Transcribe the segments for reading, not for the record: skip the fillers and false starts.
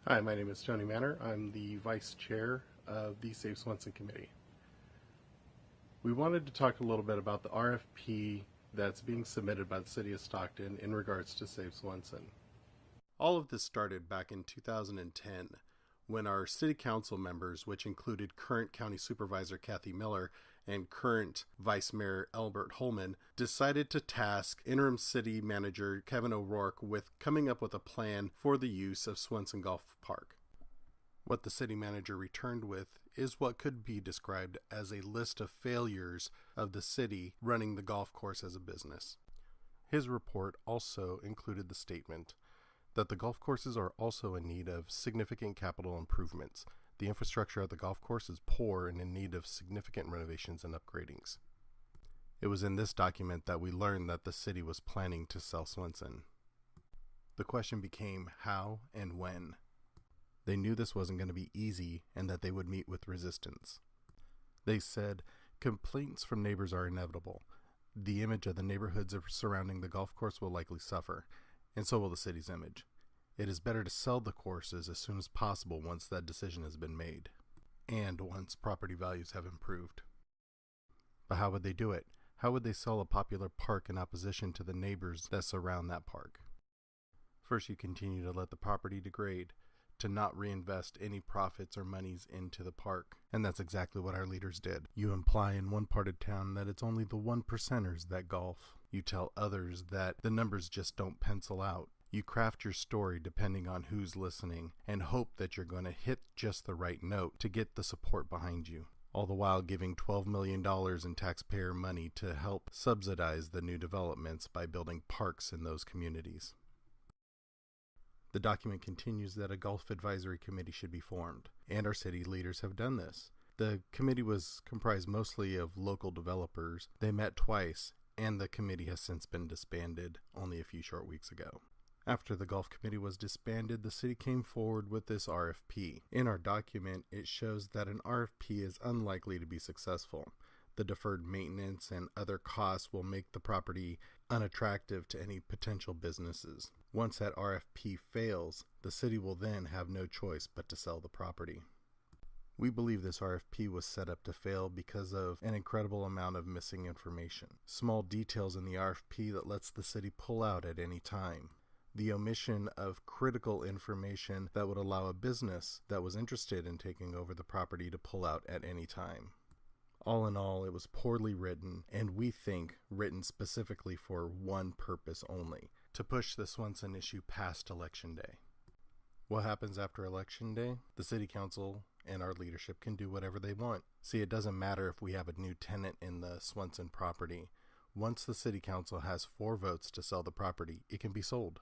Hi, my name is Tony Mannor. I'm the Vice Chair of the Save Swenson Committee. We wanted to talk a little bit about the RFP that's being submitted by the City of Stockton in regards to Save Swenson. All of this started back in 2010 when our City Council members, which included current County Supervisor Kathy Miller and current Vice Mayor Albert Holman, decided to task Interim City Manager Kevin O'Rourke with coming up with a plan for the use of Swenson Golf Park. What the City Manager returned with is what could be described as a list of failures of the city running the golf course as a business. His report also included the statement that the golf courses are also in need of significant capital improvements. The infrastructure at the golf course is poor and in need of significant renovations and upgradings. It was in this document that we learned that the city was planning to sell Swenson. The question became how and when. They knew this wasn't going to be easy and that they would meet with resistance. They said, complaints from neighbors are inevitable. The image of the neighborhoods surrounding the golf course will likely suffer, and so will the city's image. It is better to sell the courses as soon as possible once that decision has been made, and once property values have improved. But how would they do it? How would they sell a popular park in opposition to the neighbors that surround that park? First, you continue to let the property degrade, to not reinvest any profits or monies into the park. And that's exactly what our leaders did. You imply in one part of town that it's only the 1%ers that golf. You tell others that the numbers just don't pencil out. You craft your story depending on who's listening and hope that you're going to hit just the right note to get the support behind you. All the while giving $12 million in taxpayer money to help subsidize the new developments by building parks in those communities. The document continues that a golf advisory committee should be formed, and our city leaders have done this. The committee was comprised mostly of local developers. They met twice, and the committee has since been disbanded only a few short weeks ago. After the golf committee was disbanded, the city came forward with this RFP. In our document, it shows that an RFP is unlikely to be successful. The deferred maintenance and other costs will make the property unattractive to any potential businesses. Once that RFP fails, the city will then have no choice but to sell the property. We believe this RFP was set up to fail because of an incredible amount of missing information. Small details in the RFP that lets the city pull out at any time. The omission of critical information that would allow a business that was interested in taking over the property to pull out at any time. All in all, it was poorly written, and we think written specifically for one purpose only, to push the Swenson issue past Election Day. What happens after Election Day? The City Council and our leadership can do whatever they want. See, it doesn't matter if we have a new tenant in the Swenson property. Once the City Council has 4 votes to sell the property, it can be sold.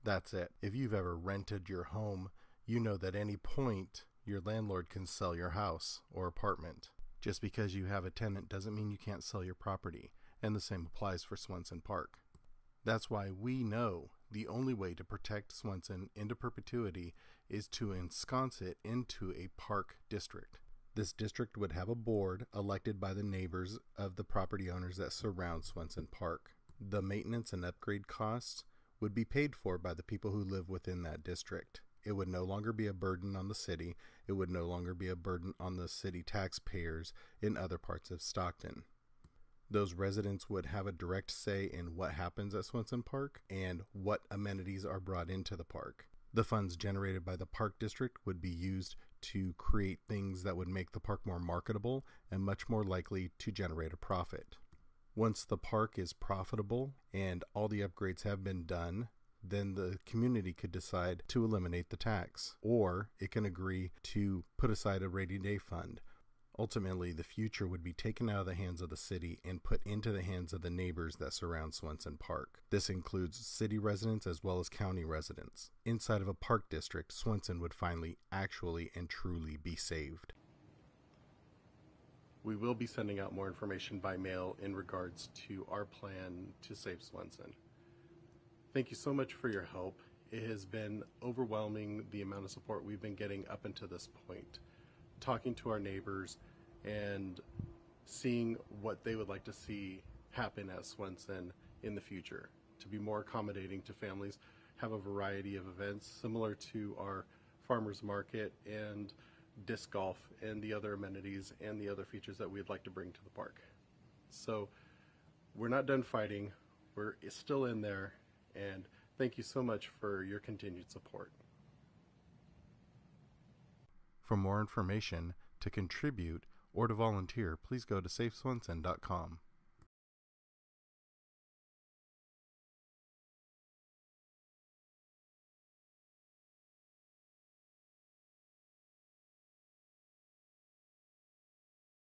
That's it. If you've ever rented your home, you know that at any point your landlord can sell your house or apartment. Just because you have a tenant doesn't mean you can't sell your property, and the same applies for Swenson Park. That's why we know the only way to protect Swenson into perpetuity is to ensconce it into a park district. This district would have a board elected by the neighbors of the property owners that surround Swenson Park. The maintenance and upgrade costs would be paid for by the people who live within that district. It would no longer be a burden on the city. It would no longer be a burden on the city taxpayers in other parts of Stockton. Those residents would have a direct say in what happens at Swenson Park and what amenities are brought into the park. The funds generated by the park district would be used to create things that would make the park more marketable and much more likely to generate a profit. Once the park is profitable and all the upgrades have been done, then the community could decide to eliminate the tax, or it can agree to put aside a rainy day fund. Ultimately, the future would be taken out of the hands of the city and put into the hands of the neighbors that surround Swenson Park. This includes city residents as well as county residents. Inside of a park district, Swenson would finally actually and truly be saved. We will be sending out more information by mail in regards to our plan to save Swenson. Thank you so much for your help. It has been overwhelming the amount of support we've been getting up until this point. Talking to our neighbors and seeing what they would like to see happen at Swenson in the future, to be more accommodating to families, have a variety of events similar to our farmers market and disc golf and the other amenities and the other features that we'd like to bring to the park. So we're not done fighting. We're still in there, and thank you so much for your continued support. For more information, to contribute, or to volunteer, please go to safeswenson.com.